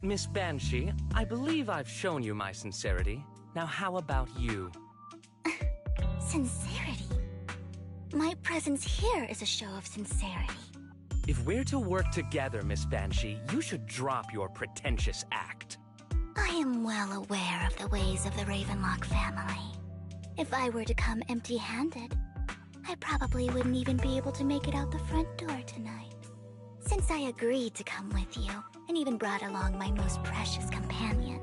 Miss Banshee, I believe I've shown you my sincerity. Now how about you? Sincerity? My presence here is a show of sincerity. If we're to work together, Miss Banshee, you should drop your pretentious act. I am well aware of the ways of the Ravenlock family. If I were to come empty-handed, I probably wouldn't even be able to make it out the front door tonight. Since I agreed to come with you, and even brought along my most precious companion,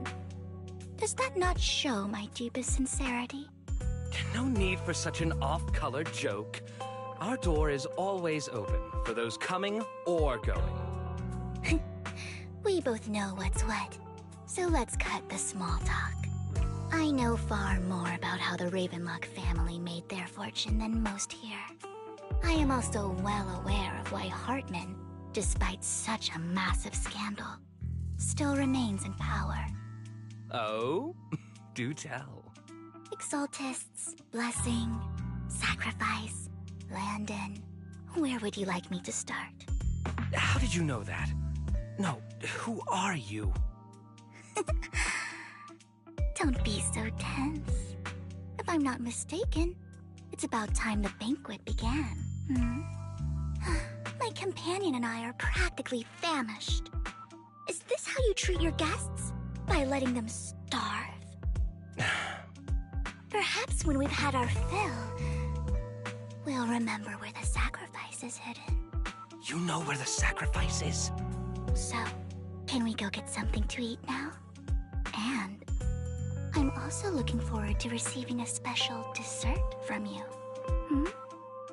does that not show my deepest sincerity? No need for such an off-color joke. Our door is always open for those coming or going. We both know what's what, so let's cut the small talk. I know far more about how the Ravenlock family made their fortune than most here. I am also well aware of why Hartman, despite such a massive scandal, still remains in power. Oh? Do tell. Exaltists, blessing, sacrifice, Landon. Where would you like me to start? How did you know that? No, who are you? Don't be so tense. If I'm not mistaken, it's about time the banquet began. My companion and I are practically famished. Is this how you treat your guests? By letting them starve? Perhaps when we've had our fill, we'll remember where the sacrifice is hidden. You know where the sacrifice is? So, can we go get something to eat now? And I'm also looking forward to receiving a special dessert from you.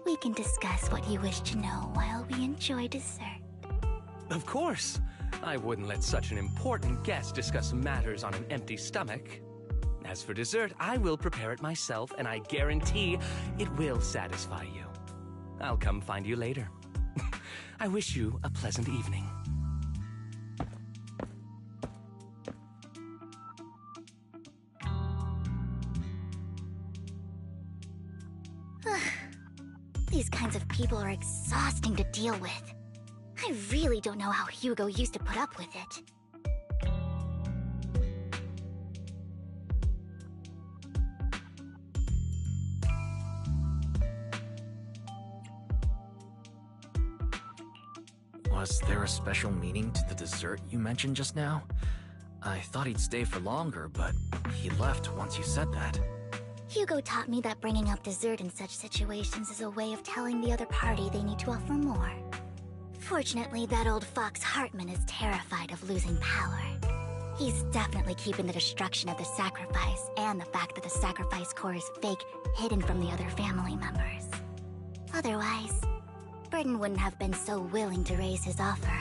We can discuss what you wish to know while we enjoy dessert. Of course. I wouldn't let such an important guest discuss matters on an empty stomach. As for dessert, I will prepare it myself, and I guarantee it will satisfy you. I'll come find you later. I wish you a pleasant evening. These kinds of people are exhausting to deal with. I really don't know how Hugo used to put up with it. Was there a special meaning to the dessert you mentioned just now? I thought he'd stay for longer, but he left once you said that. Hugo taught me that bringing up dessert in such situations is a way of telling the other party they need to offer more. Fortunately, that old fox Hartman is terrified of losing power. He's definitely keeping the destruction of the sacrifice and the fact that the sacrifice core is fake hidden from the other family members. Otherwise, Burden wouldn't have been so willing to raise his offer.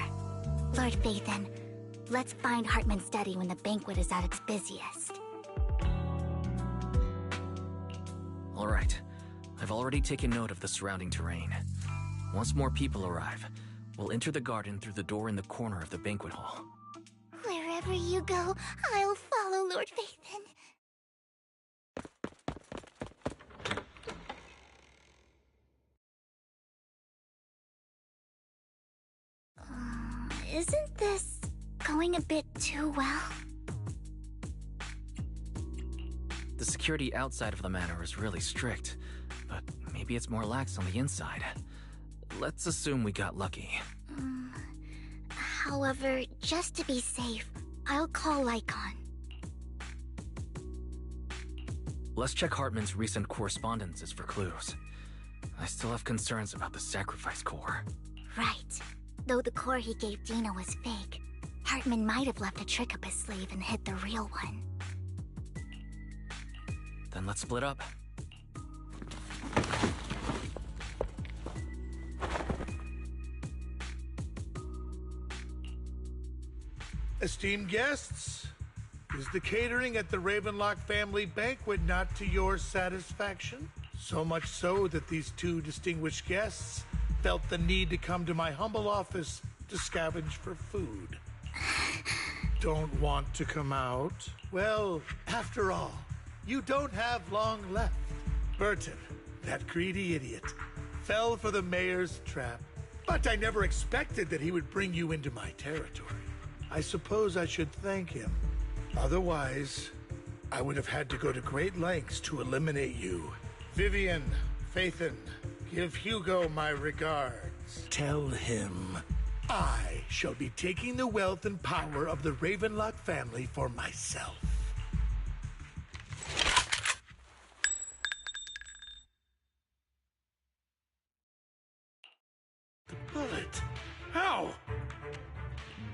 Lord Phaethon, let's find Hartman's study when the banquet is at its busiest. All right. I've already taken note of the surrounding terrain. Once more people arrive, we'll enter the garden through the door in the corner of the banquet hall. Wherever you go, I'll follow, Lord Phaethon. Isn't this going a bit too well? The security outside of the manor is really strict, but maybe it's more lax on the inside. Let's assume we got lucky. However, just to be safe, I'll call Lycon. Let's check Hartman's recent correspondences for clues. I still have concerns about the sacrifice core. Right. Though the core he gave Dina was fake, Hartman might have left a trick up his sleeve and hid the real one. Then let's split up. Esteemed guests, is the catering at the Ravenlock family banquet not to your satisfaction? So much so that these two distinguished guests felt the need to come to my humble office to scavenge for food. Don't want to come out? Well, after all, you don't have long left. Burton, that greedy idiot, fell for the mayor's trap. But I never expected that he would bring you into my territory. I suppose I should thank him. Otherwise, I would have had to go to great lengths to eliminate you. Vivian, Phaethon, give Hugo my regards. Tell him I shall be taking the wealth and power of the Ravenlock family for myself. The bullet. How?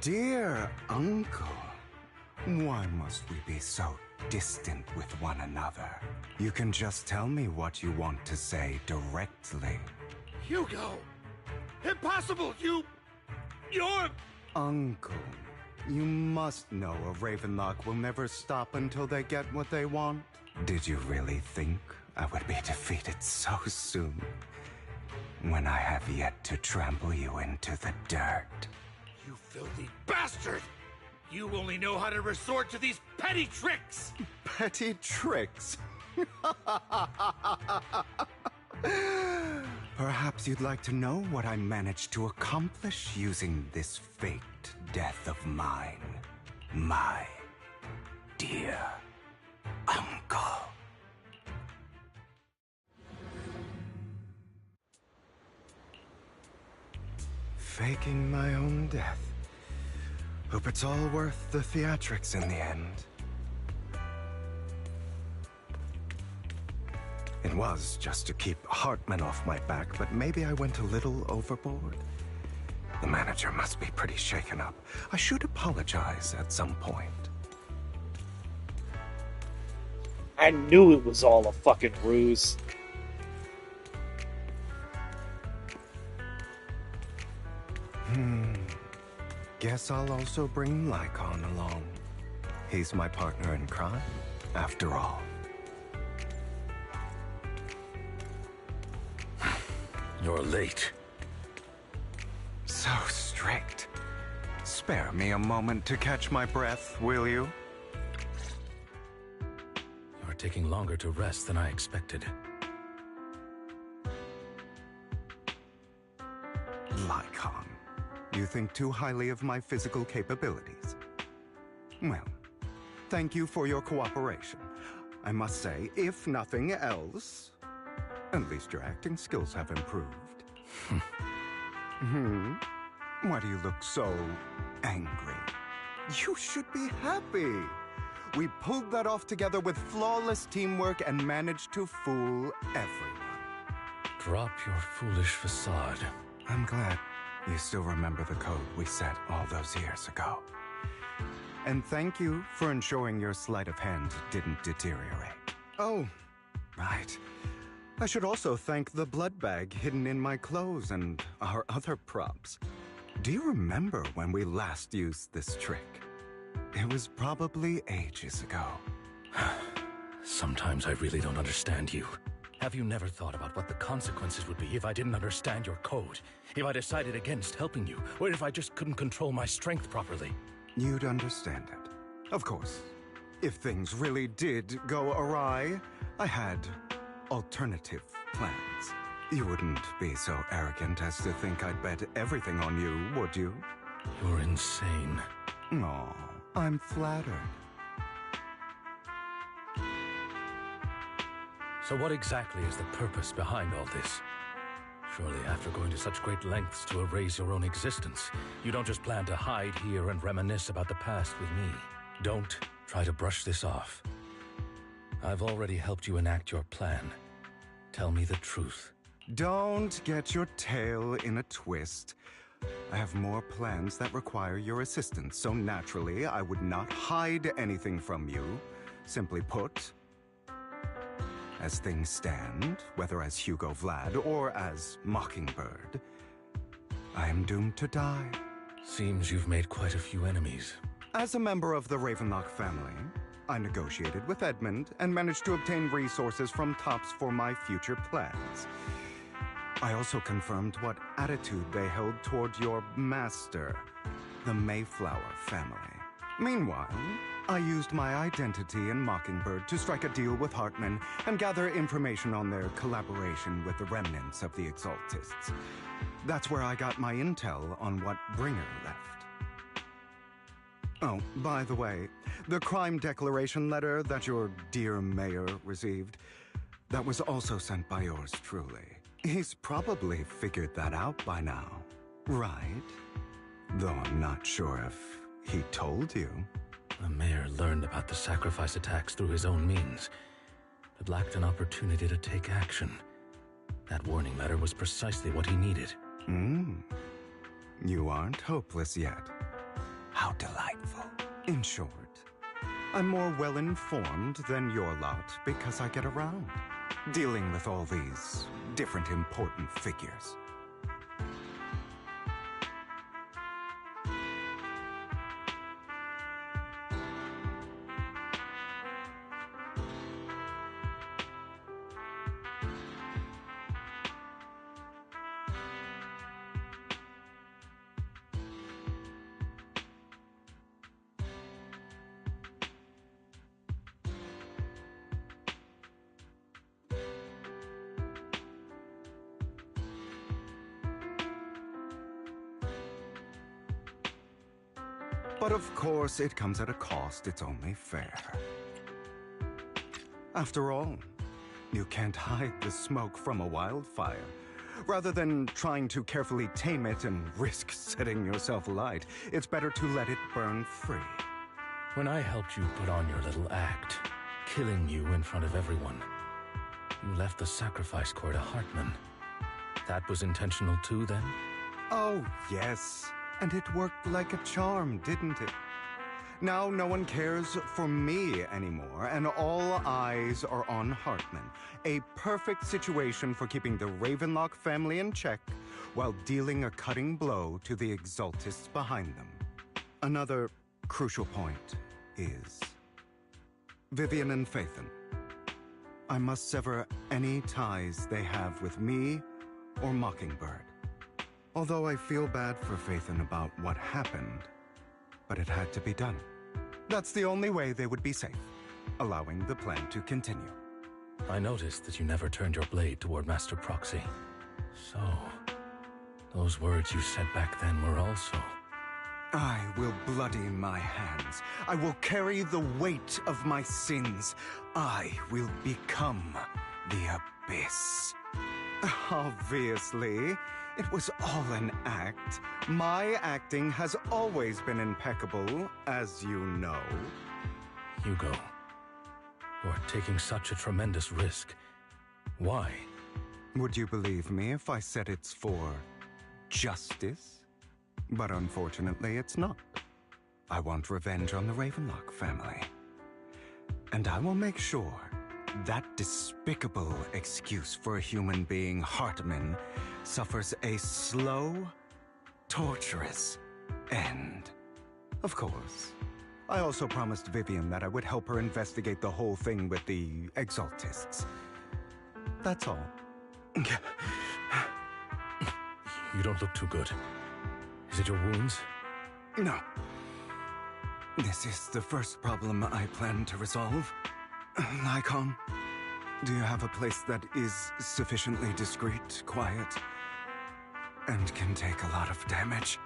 Dear uncle, why must we be so distant with one another? You can just tell me what you want to say directly. Hugo! Impossible! You're... Uncle, you must know a Ravenlock will never stop until they get what they want. Did you really think I would be defeated so soon? When I have yet to trample you into the dirt. You filthy bastard! You only know how to resort to these petty tricks! Petty tricks? Perhaps you'd like to know what I managed to accomplish using this faked death of mine, my dear uncle. Faking my own death. Hope it's all worth the theatrics in the end. It was just to keep Hartman off my back, but maybe I went a little overboard. The manager must be pretty shaken up. I should apologize at some point. I knew it was all a fucking ruse. Guess I'll also bring Lycon along. He's my partner in crime, after all. You're late. So strict. Spare me a moment to catch my breath, will you? You're taking longer to rest than I expected. Lycon, you think too highly of my physical capabilities. Well, thank you for your cooperation. I must say, if nothing else, at least your acting skills have improved. Why do you look so angry? You should be happy. We pulled that off together with flawless teamwork and managed to fool everyone. Drop your foolish facade. I'm glad you still remember the code we set all those years ago. And thank you for ensuring your sleight of hand didn't deteriorate. Oh, right. I should also thank the blood bag hidden in my clothes and our other props. Do you remember when we last used this trick? It was probably ages ago. Sometimes I really don't understand you. Have you never thought about what the consequences would be if I didn't understand your code? If I decided against helping you? Or if I just couldn't control my strength properly? You'd understand it. Of course. If things really did go awry, I had alternative plans. You wouldn't be so arrogant as to think I'd bet everything on you, would you? You're insane. Aw, I'm flattered. So what exactly is the purpose behind all this? Surely after going to such great lengths to erase your own existence, you don't just plan to hide here and reminisce about the past with me. Don't try to brush this off. I've already helped you enact your plan. Tell me the truth. Don't get your tail in a twist. I have more plans that require your assistance, so naturally I would not hide anything from you. Simply put, as things stand, whether as Hugo Vlad or as Mockingbird, I am doomed to die. Seems you've made quite a few enemies. As a member of the Ravenlock family, I negotiated with Edmund and managed to obtain resources from Tops for my future plans. I also confirmed what attitude they held toward your master, the Mayflower family. Meanwhile, I used my identity in Mockingbird to strike a deal with Hartman and gather information on their collaboration with the remnants of the Exaltists. That's where I got my intel on what Bringer left. Oh, by the way, the crime declaration letter that your dear mayor received, that was also sent by yours truly. He's probably figured that out by now, right? Though I'm not sure if he told you. The mayor learned about the sacrifice attacks through his own means, but lacked an opportunity to take action. That warning letter was precisely what he needed. You aren't hopeless yet. How delightful. In short, I'm more well-informed than your lot because I get around, dealing with all these different important figures. But of course, it comes at a cost. It's only fair. After all, you can't hide the smoke from a wildfire. Rather than trying to carefully tame it and risk setting yourself alight, it's better to let it burn free. When I helped you put on your little act, killing you in front of everyone, you left the sacrifice core to Hartman. That was intentional too, then? Oh, yes. And it worked like a charm, didn't it? Now no one cares for me anymore, and all eyes are on Hartman. A perfect situation for keeping the Ravenlock family in check while dealing a cutting blow to the Exaltists behind them. Another crucial point is Vivian and Phaethon. I must sever any ties they have with me or Mockingbird. Although I feel bad for Phaethon about what happened, but it had to be done. That's the only way they would be safe, allowing the plan to continue. I noticed that you never turned your blade toward Master Proxy. So, those words you said back then were also... I will bloody my hands. I will carry the weight of my sins. I will become the Abyss. Obviously, it was all an act. My acting has always been impeccable, as you know. Hugo, you're taking such a tremendous risk. Why? Would you believe me if I said it's for justice? But unfortunately, it's not. I want revenge on the Ravenlock family. And I will make sure that despicable excuse for a human being, Hartman, suffers a slow, torturous end. Of course, I also promised Vivian that I would help her investigate the whole thing with the Exaltists. That's all. You don't look too good. Is it your wounds? No. This is the first problem I plan to resolve. Lycon, do you have a place that is sufficiently discreet, quiet, and can take a lot of damage?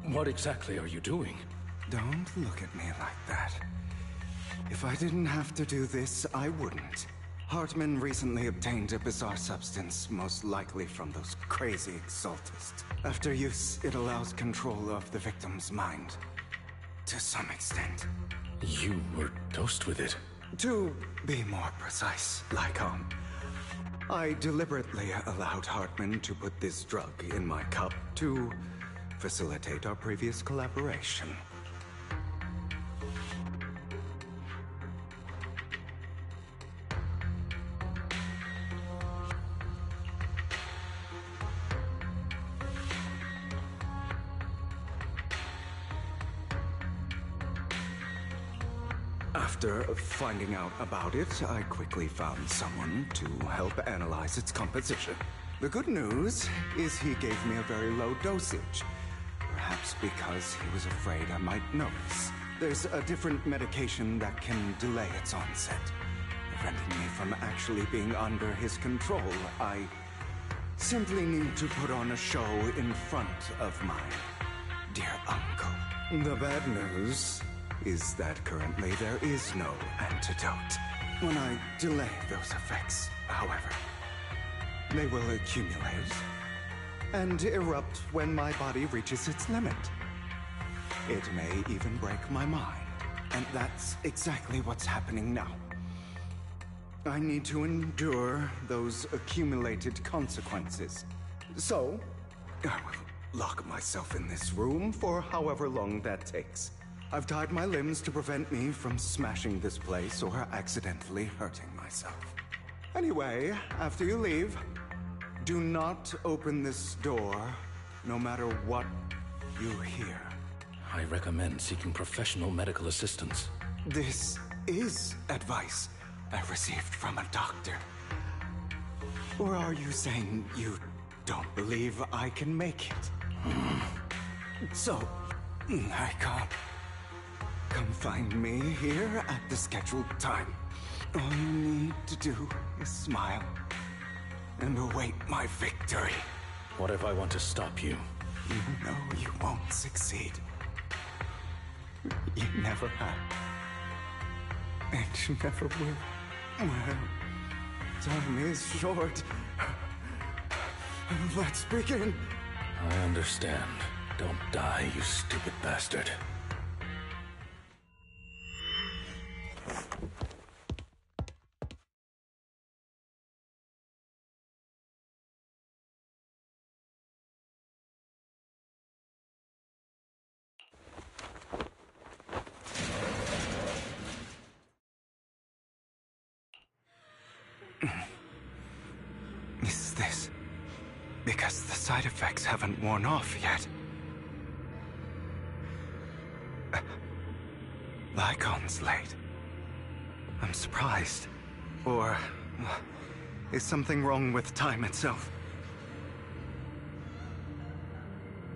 What exactly are you doing? Don't look at me like that. If I didn't have to do this, I wouldn't. Hartman recently obtained a bizarre substance, most likely from those crazy Exaltists. After use, it allows control of the victim's mind. To some extent. You were dosed with it. To be more precise, Lycon, I deliberately allowed Hartman to put this drug in my cup to facilitate our previous collaboration. After finding out about it, I quickly found someone to help analyze its composition. The good news is he gave me a very low dosage. Perhaps because he was afraid I might notice. There's a different medication that can delay its onset, preventing me from actually being under his control. I simply need to put on a show in front of my dear uncle. The bad news is that currently there is no antidote. When I delay those effects, however, they will accumulate and erupt when my body reaches its limit. It may even break my mind, and that's exactly what's happening now. I need to endure those accumulated consequences. So, I will lock myself in this room for however long that takes. I've tied my limbs to prevent me from smashing this place or accidentally hurting myself. Anyway, after you leave, do not open this door, no matter what you hear. I recommend seeking professional medical assistance. This is advice I received from a doctor. Or are you saying you don't believe I can make it? So, I can't. Come find me here at the scheduled time. All you need to do is smile and await my victory. What if I want to stop you? You know you won't succeed. You never have. And you never will. Well, time is short. Let's begin. I understand. Don't die, you stupid bastard. Is this because the side effects haven't worn off yet? Lycon's late. I'm surprised. Or is something wrong with time itself?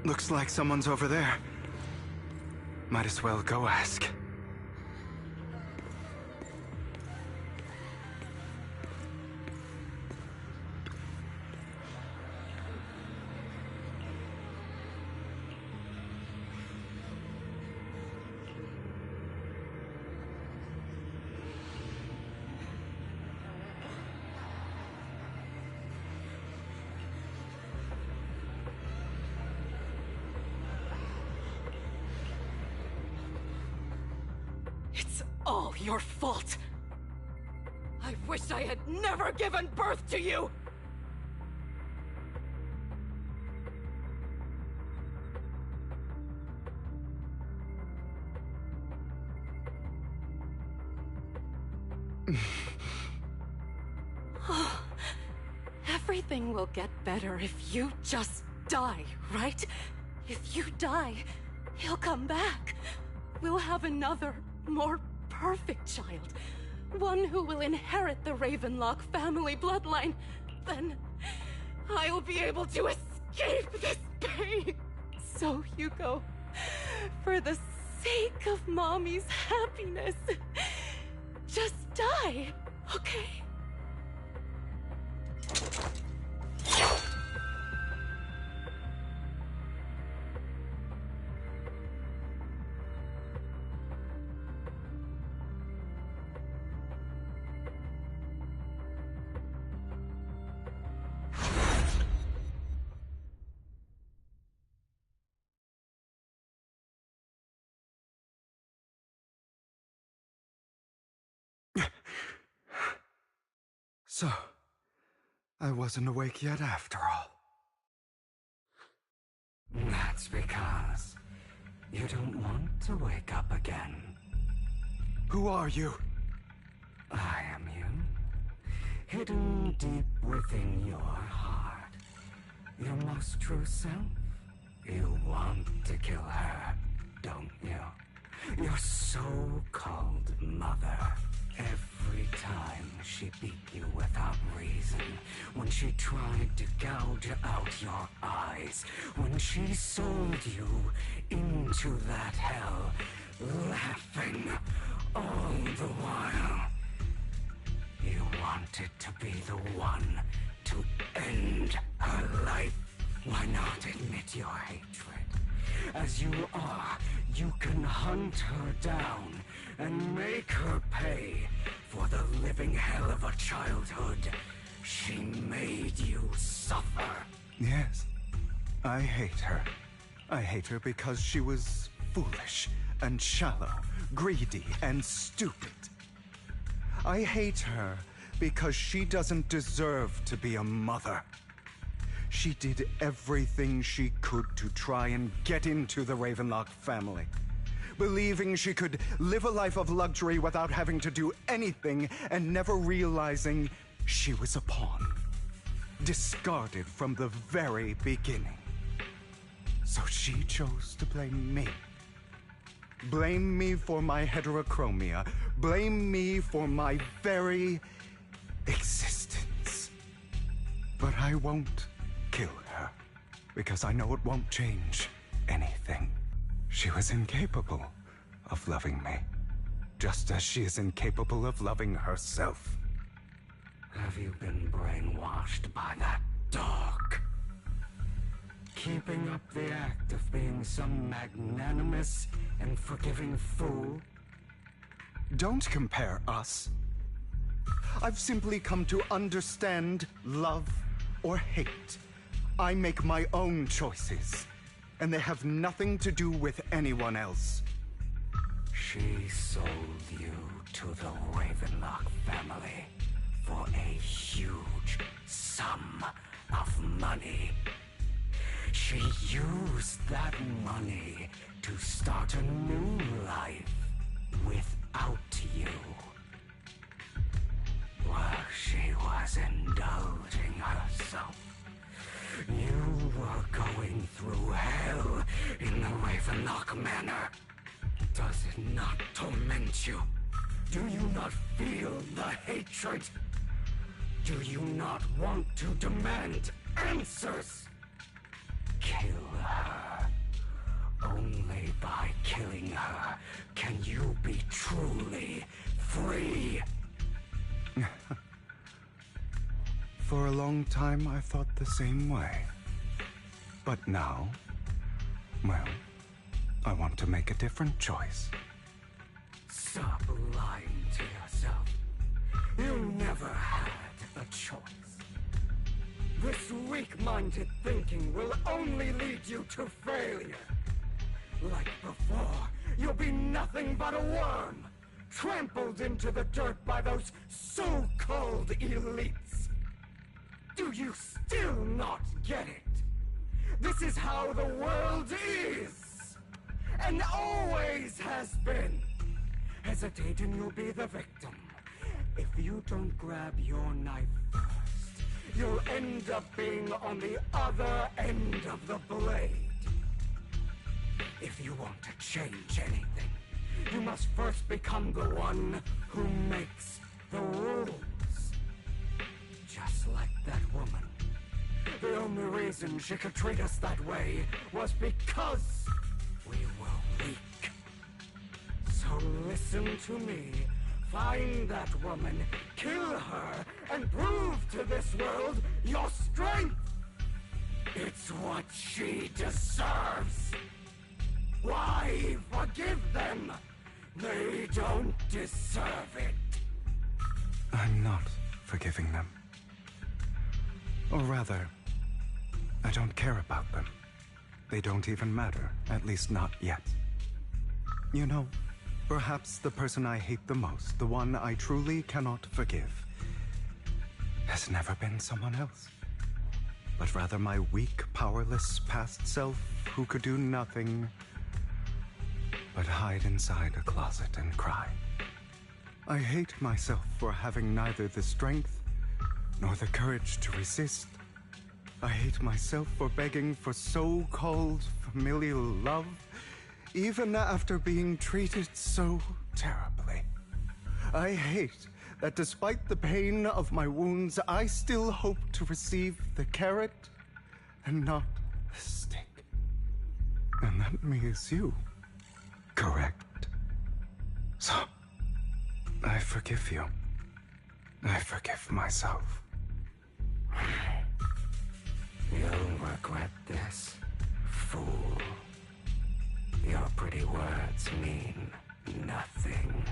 Looks like someone's over there. Might as well go ask. It's all your fault. I wish I had never given birth to you! Oh, everything will get better if you just die, right? If you die, he'll come back. We'll have another, more perfect child. One who will inherit the Ravenlock family bloodline. Then I'll be able to escape this pain. So, Hugo, for the sake of Mommy's happiness, just die, okay? So, I wasn't awake yet after all. That's because you don't want to wake up again. Who are you? I am you, hidden deep within your heart. Your most true self. You want to kill her, don't you? Your so-called mother. Every time she beat you without reason, when she tried to gouge out your eyes, when she sold you into that hell, laughing all the while. You wanted to be the one to end her life. Why not admit your hatred? As you are, you can hunt her down and make her pay for the living hell of a childhood she made you suffer. Yes, I hate her. I hate her because she was foolish and shallow, greedy and stupid. I hate her because she doesn't deserve to be a mother. She did everything she could to try and get into the Ravenlock family, believing she could live a life of luxury without having to do anything and never realizing she was a pawn, discarded from the very beginning. So she chose to blame me. Blame me for my heterochromia. Blame me for my very existence. But I won't kill her, because I know it won't change anything. She was incapable of loving me, just as she is incapable of loving herself. Have you been brainwashed by that dog? Keeping up the act of being some magnanimous and forgiving fool? Don't compare us. I've simply come to understand love or hate. I make my own choices, and they have nothing to do with anyone else. She sold you to the Ravenlock family for a huge sum of money. She used that money to start a new life without you. While she was indulging herself, you were going through hell in the Ravenlock Manor. Does it not torment you? Do you not feel the hatred? Do you not want to demand answers? Kill her. Only by killing her can you be truly free. For a long time, I thought the same way. But now, well, I want to make a different choice. Stop lying to yourself. You never had a choice. This weak-minded thinking will only lead you to failure. Like before, you'll be nothing but a worm, trampled into the dirt by those so-called elites. Do you still not get it? This is how the world is, and always has been. Hesitate and you'll be the victim. If you don't grab your knife first, you'll end up being on the other end of the blade. If you want to change anything, you must first become the one who makes the rules. Just like that woman. The only reason she could treat us that way was because we were weak. So listen to me. Find that woman, kill her, and prove to this world your strength. It's what she deserves. Why forgive them? They don't deserve it. I'm not forgiving them. Or rather, I don't care about them. They don't even matter, at least not yet. You know, perhaps the person I hate the most, the one I truly cannot forgive, has never been someone else, but rather my weak, powerless past self who could do nothing but hide inside a closet and cry. I hate myself for having neither the strength nor the courage to resist. I hate myself for begging for so-called familial love, even after being treated so terribly. I hate that despite the pain of my wounds, I still hope to receive the carrot and not the stick. And that means you, correct? So, I forgive you. I forgive myself. You'll regret this, fool. Your pretty words mean nothing.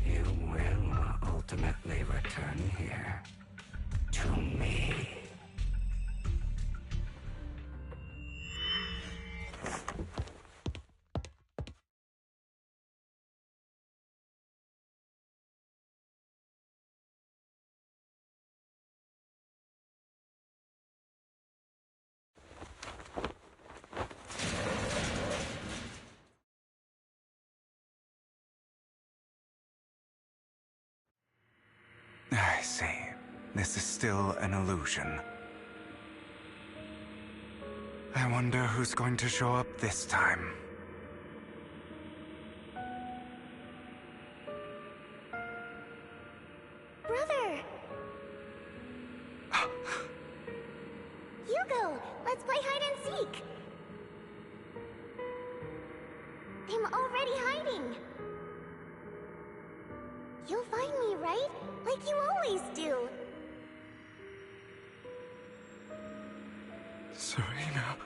You will ultimately return here to me. I see. This is still an illusion. I wonder who's going to show up this time. Brother! Hugo, let's play hide and seek! I'm already hiding! You'll find me, right? Like you always do! Serena.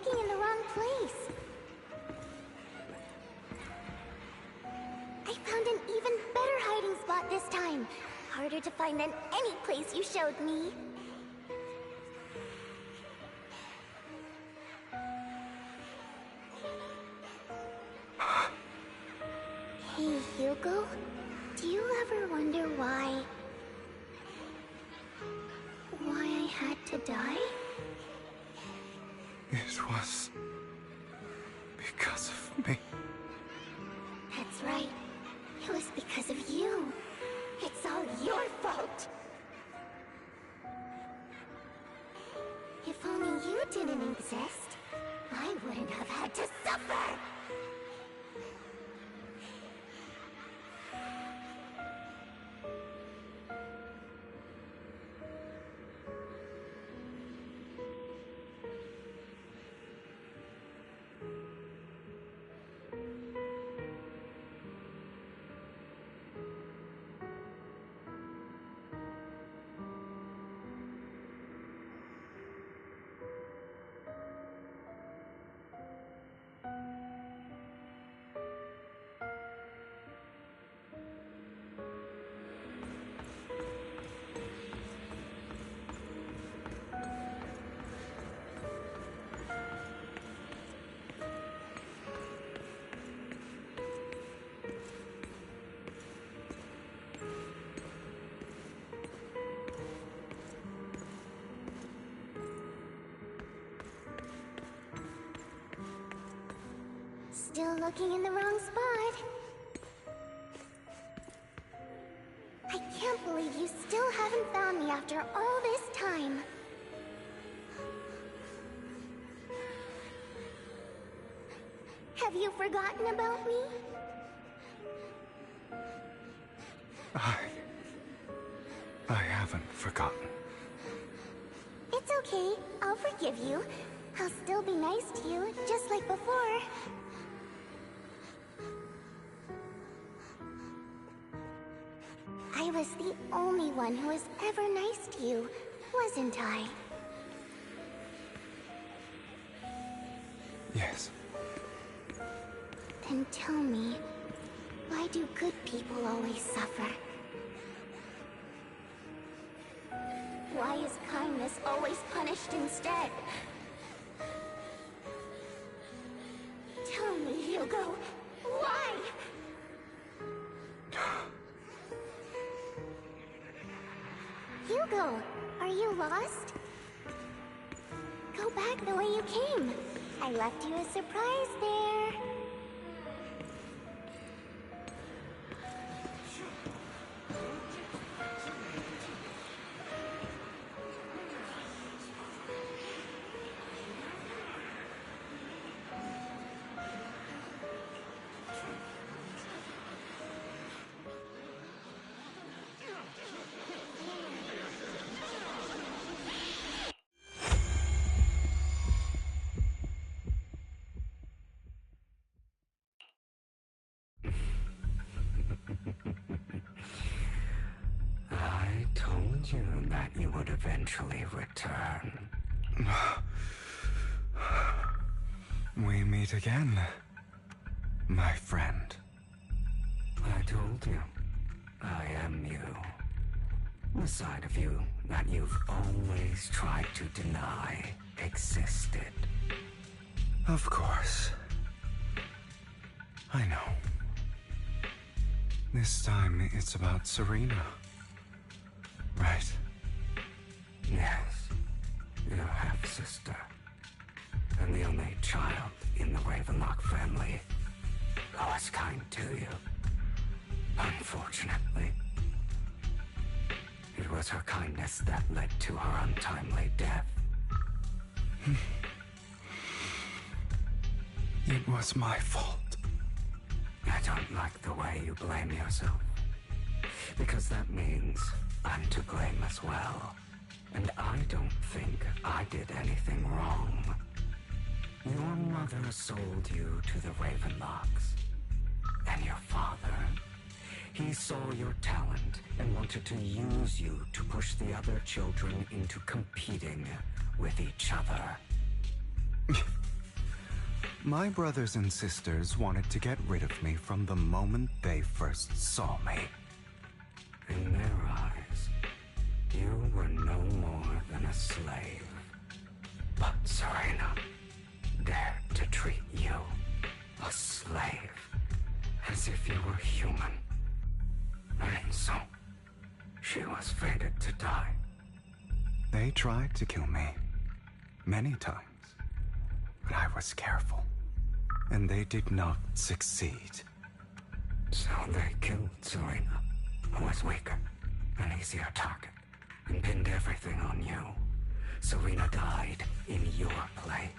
looking in the wrong place. I found an even better hiding spot this time. Harder to find than any place you showed me. Hey, Hugo. Do you ever wonder why I had to die? It was because of me. That's right. It was because of you. It's all your fault. If only you didn't exist, I wouldn't have had to suffer. Still looking in the wrong spot. I can't believe you still haven't found me after all this time. Have you forgotten about me? I haven't forgotten. It's okay. I'll forgive you. I'll still be nice to you, just like before. I was the only one who was ever nice to you, wasn't I? Yes. Then tell me, why do good people always suffer? Why is kindness always punished instead? Tell me, Hugo, why? Hugo, are you lost? Go back the way you came. I left you a surprise there. I told you that you would eventually return. We meet again, my friend. I told you, I am you. The side of you that you've always tried to deny existed. Of course. I know. This time it's about Serena. Right? Yes, your half-sister. And the only child in the Ravenlock family who was kind to you. Unfortunately, it was her kindness that led to her untimely death. It was my fault. I don't like the way you blame yourself. Because that means I'm to blame as well. And I don't think I did anything wrong. Your mother sold you to the Ravenlocks. And your father, he saw your talent and wanted to use you to push the other children into competing with each other. My brothers and sisters wanted to get rid of me from the moment they first saw me. In their eyes, you were no more than a slave. But Serena dared to treat you, a slave, as if you were human. And so, she was fated to die. They tried to kill me many times, but I was careful, and they did not succeed. So they killed Serena, who was weaker, an easier target, and pinned everything on you. Serena died in your place.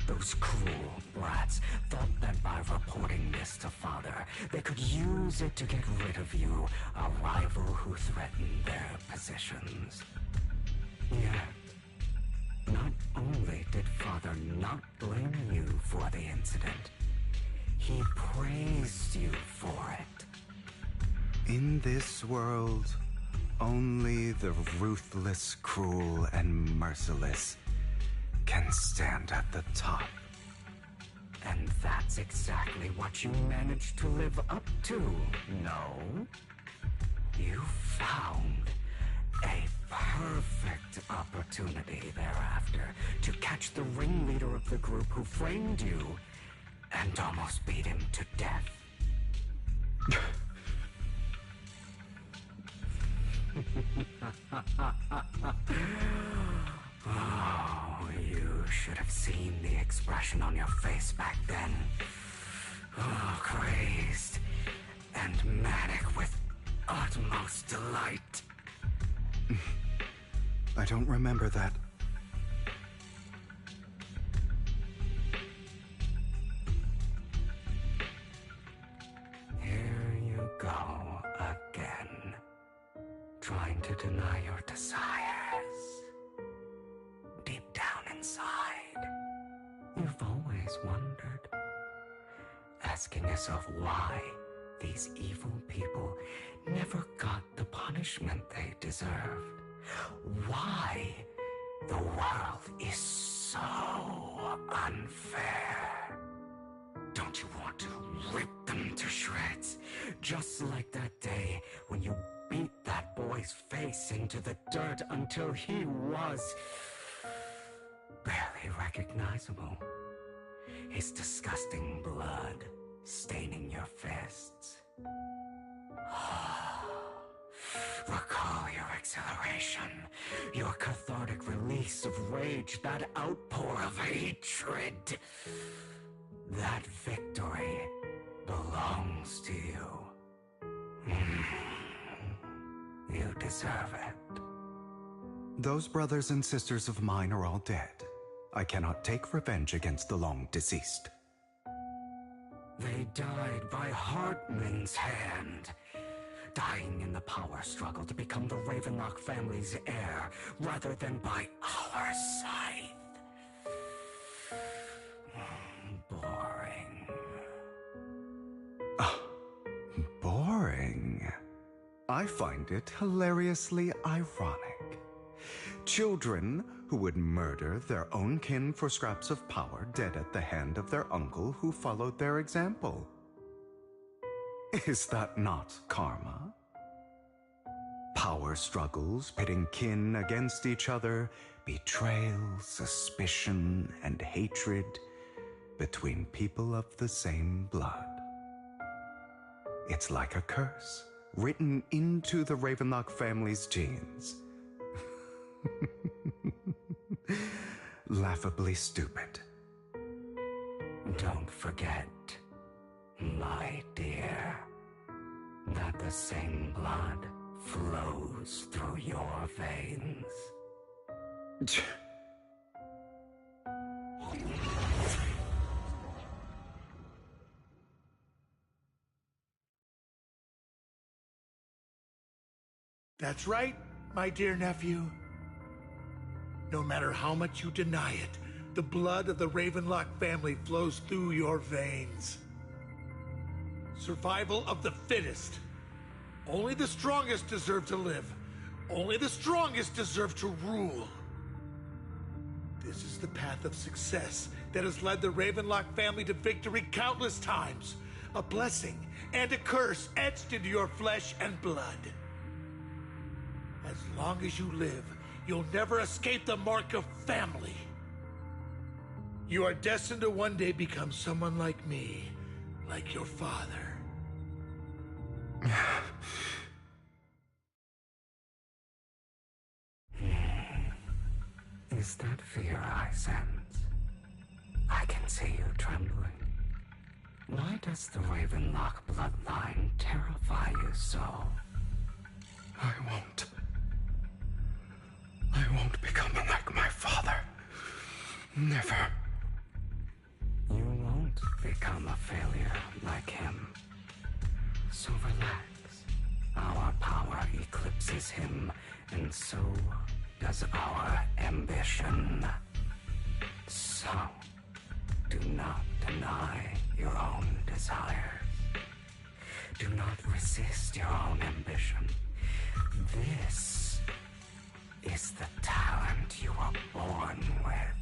Those cruel brats thought that by reporting this to Father, they could use it to get rid of you, a rival who threatened their positions. Yet, not only did Father not blame you for the incident, he praised you for it. In this world, only the ruthless, cruel, and merciless can stand at the top. And that's exactly what you managed to live up to, no? You found a perfect opportunity thereafter to catch the ringleader of the group who framed you and almost beat him to death. Oh, you should have seen the expression on your face back then. Oh, crazed and manic with utmost delight. I don't remember that. Here you go again, trying to deny your desires. Deep down inside, you've always wondered, asking yourself why these evil people never got the punishment they deserved. Why the world is so unfair. Don't you want to rip them to shreds? Just like that day when you beat that boy's face into the dirt until he was barely recognizable. His disgusting blood staining your fists. Recall your exhilaration, your cathartic release of rage, that outpour of hatred. That victory belongs to you. You deserve it. Those brothers and sisters of mine are all dead. I cannot take revenge against the long deceased. They died by Hartman's hand, dying in the power struggle to become the Ravenlock family's heir, rather than by our scythe. Boring. Boring. I find it hilariously ironic. Children who would murder their own kin for scraps of power dead at the hand of their uncle who followed their example. Is that not karma? Power struggles pitting kin against each other, betrayal, suspicion, and hatred between people of the same blood. It's like a curse written into the Ravenlock family's genes. Laughably stupid. Don't forget, my dear, that the same blood flows through your veins. That's right, my dear nephew. No matter how much you deny it, the blood of the Ravenlock family flows through your veins. Survival of the fittest. Only the strongest deserve to live. Only the strongest deserve to rule. This is the path of success that has led the Ravenlock family to victory countless times. A blessing and a curse etched into your flesh and blood. As long as you live, you'll never escape the mark of family. You are destined to one day become someone like me, like your father. Is that fear I sense? I can see you trembling. Why does the Ravenlock bloodline terrify you so? I won't become like my father. Never. You won't become a failure like him. So relax. Our power eclipses him, and so does our ambition. So, do not deny your own desires. Do not resist your own ambition. This is the talent you were born with.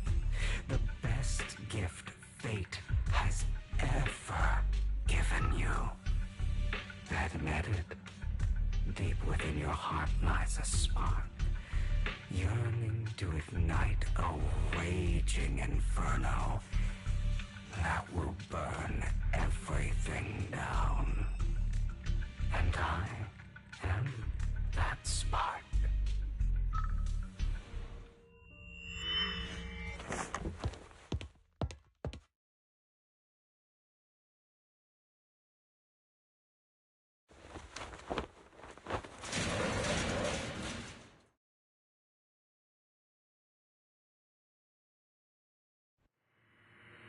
The best gift fate has ever given you. Admit it. Deep within your heart lies a spark, yearning to ignite a raging inferno that will burn everything down. And I am that spark.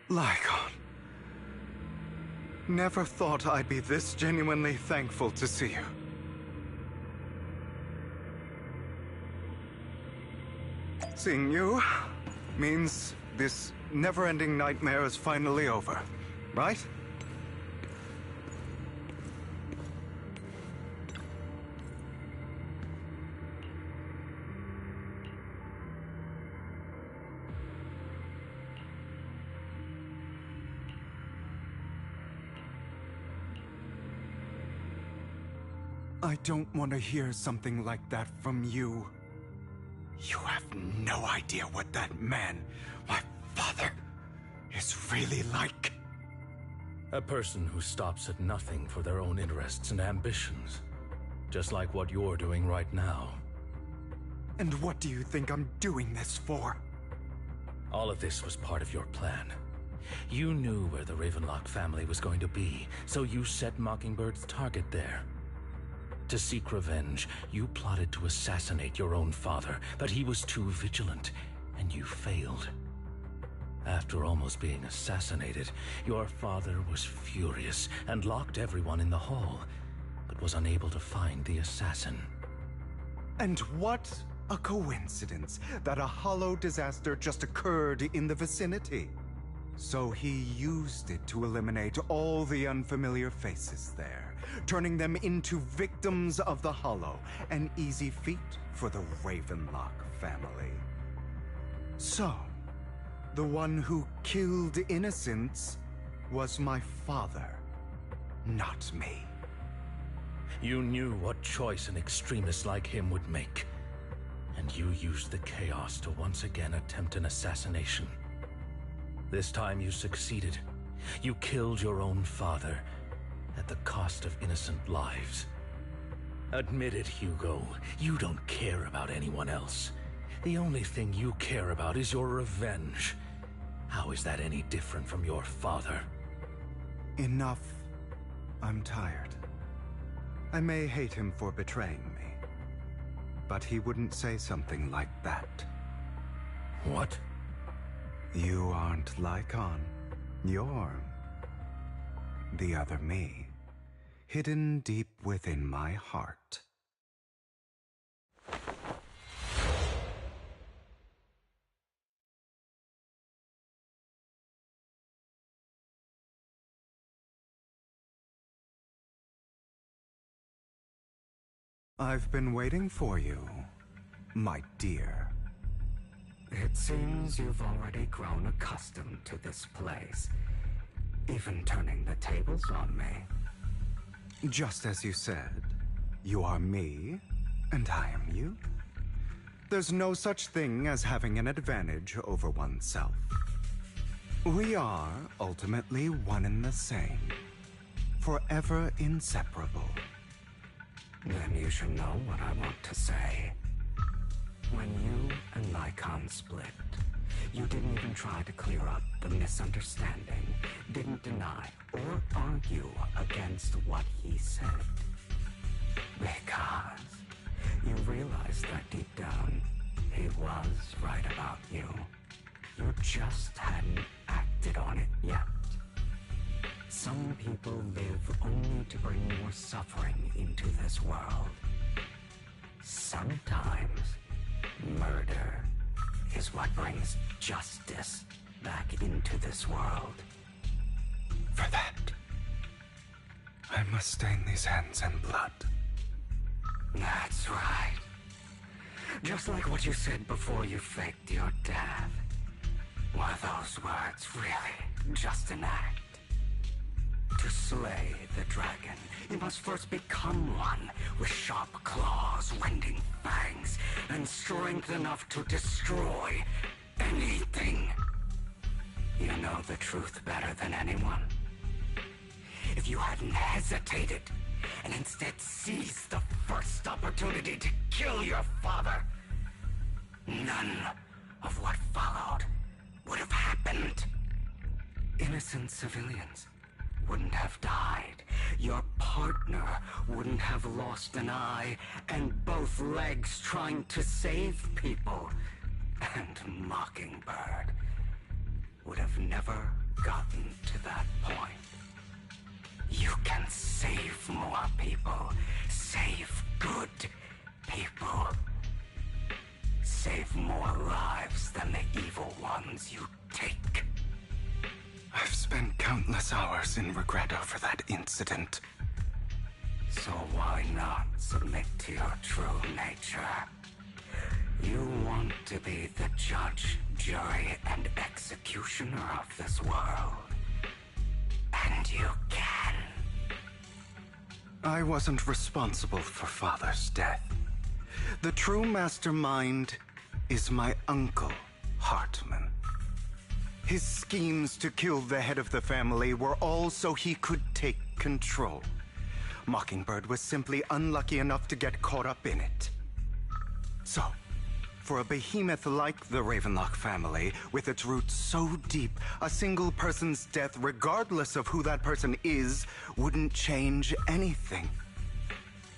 Lycon. Never thought I'd be this genuinely thankful to see you. Seeing you means this never-ending nightmare is finally over, right? I don't want to hear something like that from you. You have no idea what that man, my father, is really like. A person who stops at nothing for their own interests and ambitions. Just like what you're doing right now. And what do you think I'm doing this for? All of this was part of your plan. You knew where the Ravenlock family was going to be, so you set Mockingbird's target there. To seek revenge, you plotted to assassinate your own father, but he was too vigilant, and you failed. After almost being assassinated, your father was furious and locked everyone in the hall, but was unable to find the assassin. And what a coincidence that a hollow disaster just occurred in the vicinity. So he used it to eliminate all the unfamiliar faces there, turning them into victims of the hollow, an easy feat for the Ravenlock family. So, the one who killed innocents was my father, not me. You knew what choice an extremist like him would make, and you used the chaos to once again attempt an assassination. This time you succeeded. You killed your own father at the cost of innocent lives. Admit it, Hugo. You don't care about anyone else. The only thing you care about is your revenge. How is that any different from your father? Enough. I'm tired. I may hate him for betraying me, but he wouldn't say something like that. What? You aren't Lycon. You're the other me, hidden deep within my heart. I've been waiting for you, my dear. It seems you've already grown accustomed to this place, even turning the tables on me. Just as you said, you are me, and I am you. There's no such thing as having an advantage over oneself. We are ultimately one and the same, forever inseparable. Then you should know what I want to say. When you and Lycon split, you didn't even try to clear up the misunderstanding, didn't deny or argue against what he said. Because you realized that deep down, he was right about you. You just hadn't acted on it yet. Some people live only to bring more suffering into this world. Sometimes, murder is what brings justice back into this world. For that, I must stain these hands in blood. That's right. Just like what you said before you faked your death. Were those words really just an act? To slay the dragon, you must first become one with sharp claws, rending fangs, and strength enough to destroy anything. You know the truth better than anyone. If you hadn't hesitated, and instead seized the first opportunity to kill your father, none of what followed would have happened. Innocent civilians wouldn't have died. Your partner wouldn't have lost an eye and both legs trying to save people. And Mockingbird would have never gotten to that point. You can save more people. Save good people. Save more lives than the evil ones you take. I've spent countless hours in regret over that incident. So why not submit to your true nature? You want to be the judge, jury, and executioner of this world. And you can. I wasn't responsible for Father's death. The true mastermind is my uncle, Hartman. His schemes to kill the head of the family were all so he could take control. Mockingbird was simply unlucky enough to get caught up in it. So, for a behemoth like the Ravenlock family, with its roots so deep, a single person's death, regardless of who that person is, wouldn't change anything.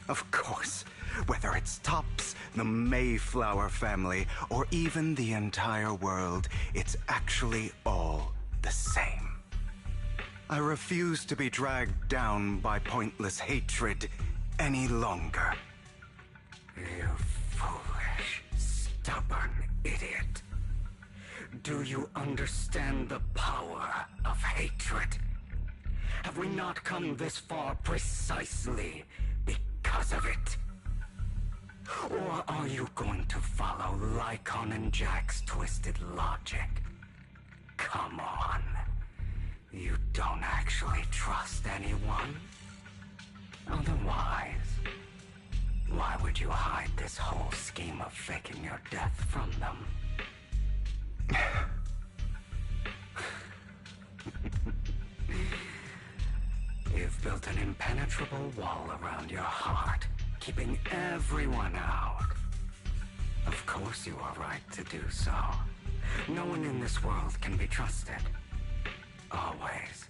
Of course, whether it's Tops, the Mayflower family, or even the entire world, it's actually all the same. I refuse to be dragged down by pointless hatred any longer. You foolish, stubborn idiot. Do you understand the power of hatred? Have we not come this far precisely because of it? Or are you going to follow Lycon and Jack's twisted logic? Come on. You don't actually trust anyone? Otherwise, why would you hide this whole scheme of faking your death from them? You've built an impenetrable wall around your heart, keeping everyone out. Of course you are right to do so. No one in this world can be trusted. Always.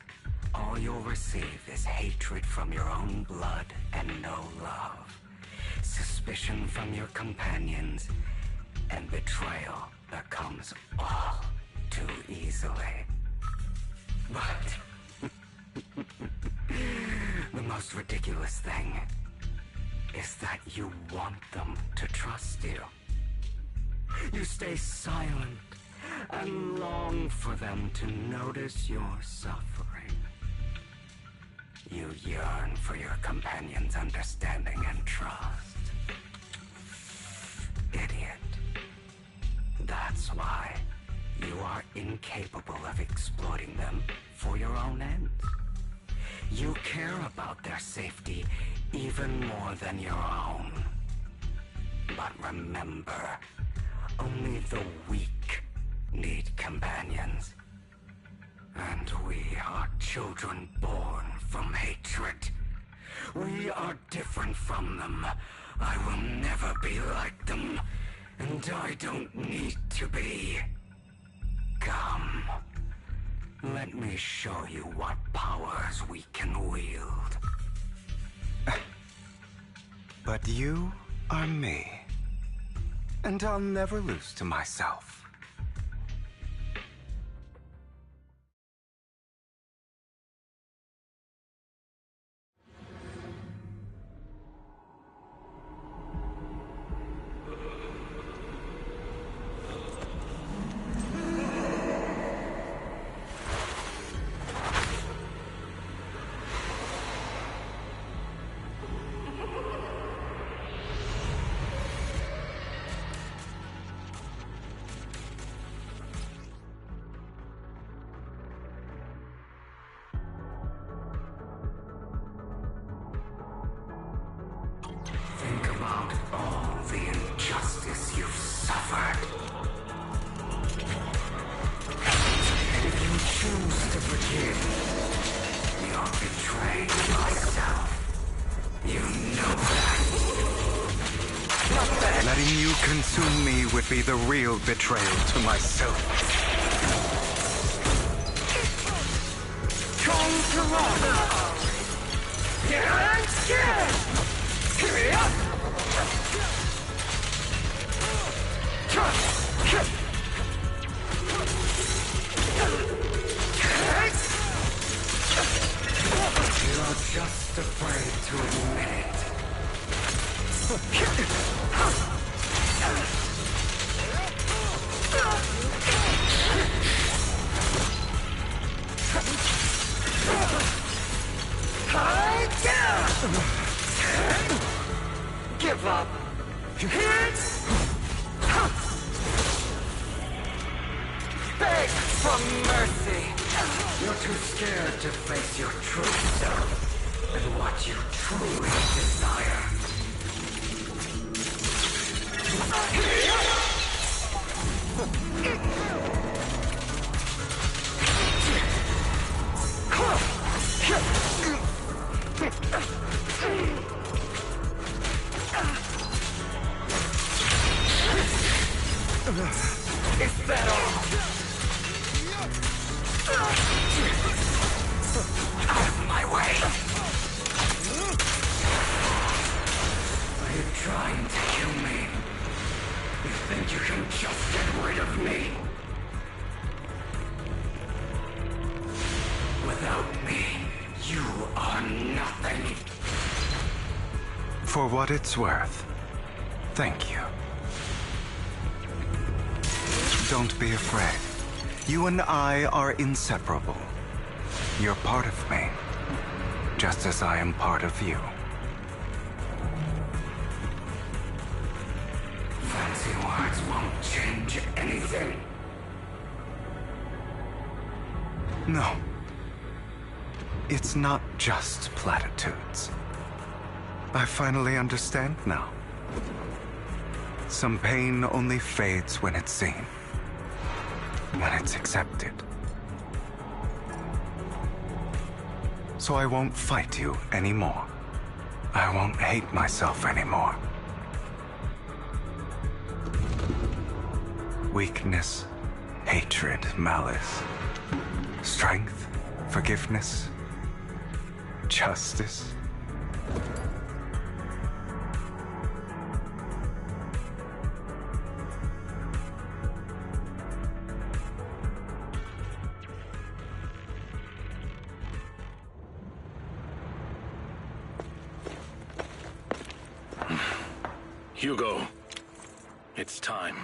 All you'll receive is hatred from your own blood and no love. Suspicion from your companions, and betrayal that comes all too easily. But the most ridiculous thing is that you want them to trust you. You stay silent and long for them to notice your suffering. You yearn for your companion's understanding and trust. Idiot. That's That's why you are incapable of exploiting them for your own ends. You care about their safety even more than your own. But remember, only the weak need companions. And we are children born from hatred. We are different from them. I will never be like them, and I don't need to be. Come. Let me show you what powers we can wield. But you are me. And I'll never lose to myself. Think about all the injustice you've suffered. And if you choose to forgive, you're betraying myself. You know that. Not that. Letting you consume me would be the real betrayal to myself. Come to run! Get scared! You're just afraid to admit it. Give up. Beg for mercy. You're too scared to face your true self and what you truly desire. Is that all? Out of my way! Are you trying to kill me? You think you can just get rid of me? Without me, you are nothing. For what it's worth, thank you. Don't be afraid. You and I are inseparable. You're part of me, just as I am part of you. Fancy words won't change anything. No. It's not just platitudes. I finally understand now. Some pain only fades when it's seen. When it's accepted. So I won't fight you anymore. I won't hate myself anymore. Weakness, hatred, malice, strength, forgiveness, justice. Hugo, it's time.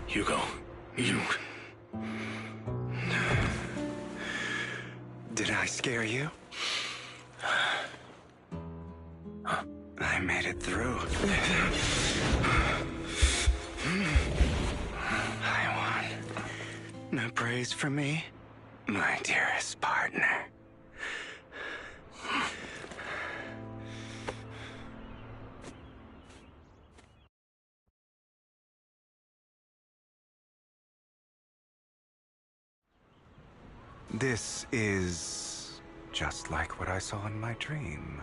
Hugo, you... Did I scare you? I made it through. I won. No praise from me, my dearest partner. This is just like what I saw in my dream.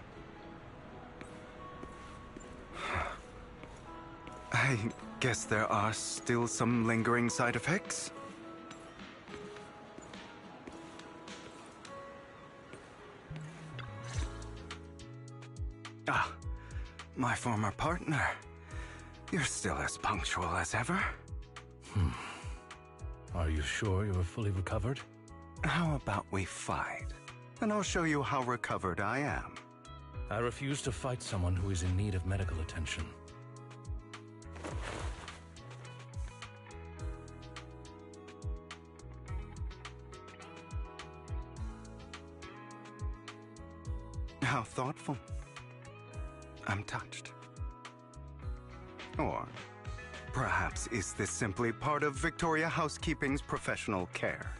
I guess there are still some lingering side effects. Ah, my former partner. You're still as punctual as ever. Are you sure you're fully recovered? How about we fight? And I'll show you how recovered I am. I refuse to fight someone who is in need of medical attention. How thoughtful. I'm touched. Or perhaps is this simply part of Victoria Housekeeping's professional care?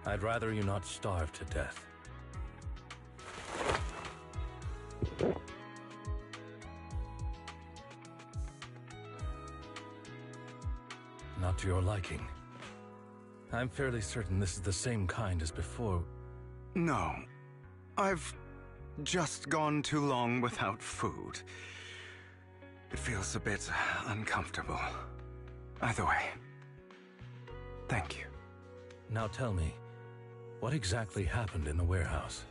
I'd rather you not starve to death. Not to your liking. I'm fairly certain this is the same kind as before. No. I've just gone too long without food. It feels a bit uncomfortable. Either way, thank you. Now tell me, what exactly happened in the warehouse?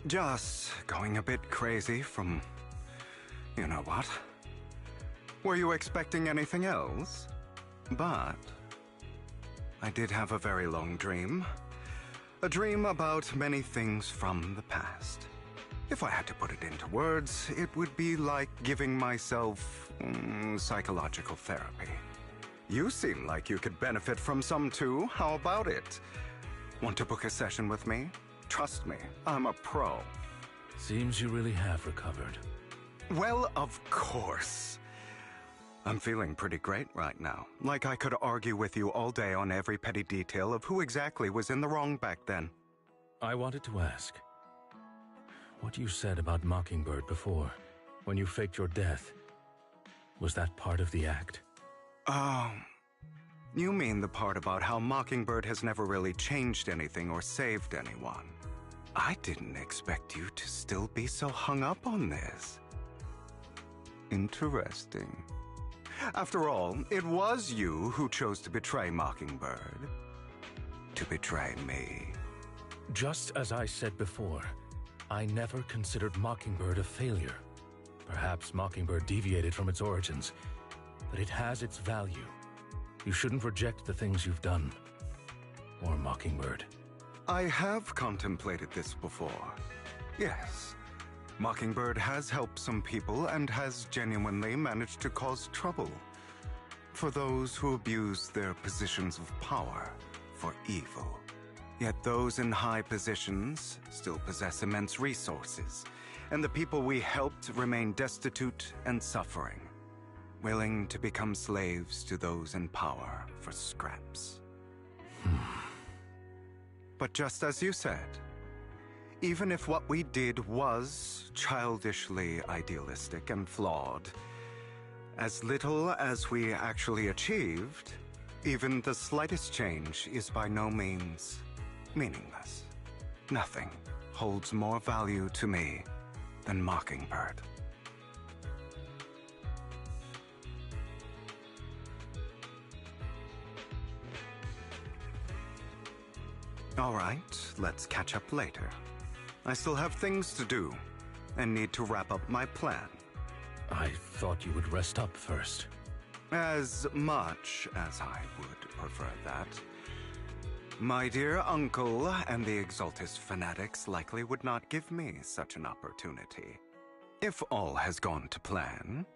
Just going a bit crazy from... you know what? Were you expecting anything else? But I did have a very long dream. A dream about many things from the past. If I had to put it into words, it would be like giving myself psychological therapy. You seem like you could benefit from some too. How about it? Want to book a session with me? Trust me, I'm a pro. Seems you really have recovered. Well, of course. I'm feeling pretty great right now. Like I could argue with you all day on every petty detail of who exactly was in the wrong back then. I wanted to ask, what you said about Mockingbird before, when you faked your death, was that part of the act? You mean the part about how Mockingbird has never really changed anything or saved anyone. I didn't expect you to still be so hung up on this. Interesting. After all, it was you who chose to betray Mockingbird. To betray me. Just as I said before, I never considered Mockingbird a failure. Perhaps Mockingbird deviated from its origins, but it has its value. You shouldn't reject the things you've done. Or Mockingbird. I have contemplated this before. Yes. Mockingbird has helped some people and has genuinely managed to cause trouble. For those who abuse their positions of power for evil. Yet those in high positions still possess immense resources, and the people we helped remain destitute and suffering, willing to become slaves to those in power for scraps. But just as you said, even if what we did was childishly idealistic and flawed, as little as we actually achieved, even the slightest change is by no means meaningless. Nothing holds more value to me than Mockingbird. All right, let's catch up later. I still have things to do, and need to wrap up my plan. I thought you would rest up first. As much as I would prefer that. My dear uncle and the Exaltus fanatics likely would not give me such an opportunity. If all has gone to plan,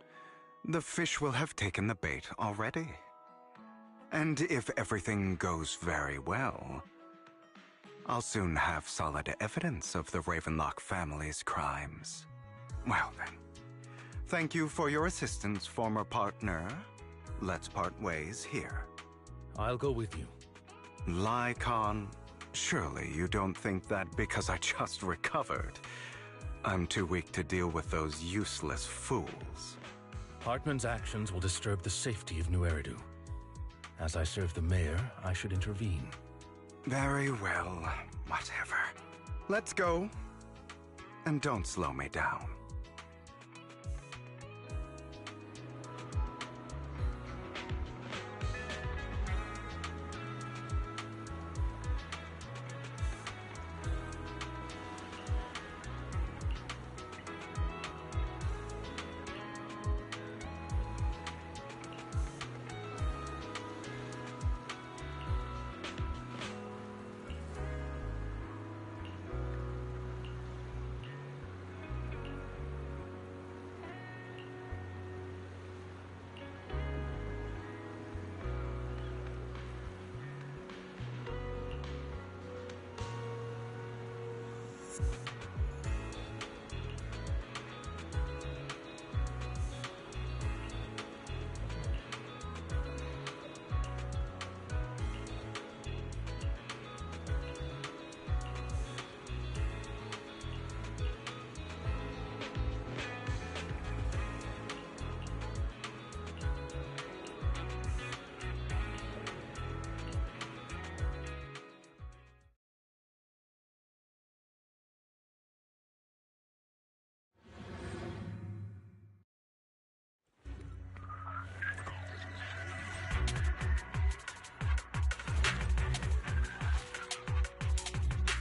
the fish will have taken the bait already. And if everything goes very well, I'll soon have solid evidence of the Ravenlock family's crimes. Well then, thank you for your assistance, former partner. Let's part ways here. I'll go with you. Lycon, surely you don't think that because I just recovered, I'm too weak to deal with those useless fools. Hartman's actions will disturb the safety of New Eridu. As I serve the mayor, I should intervene. Very well, whatever. Let's go. And don't slow me down.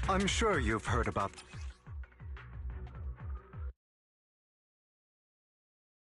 I'm sure you've heard about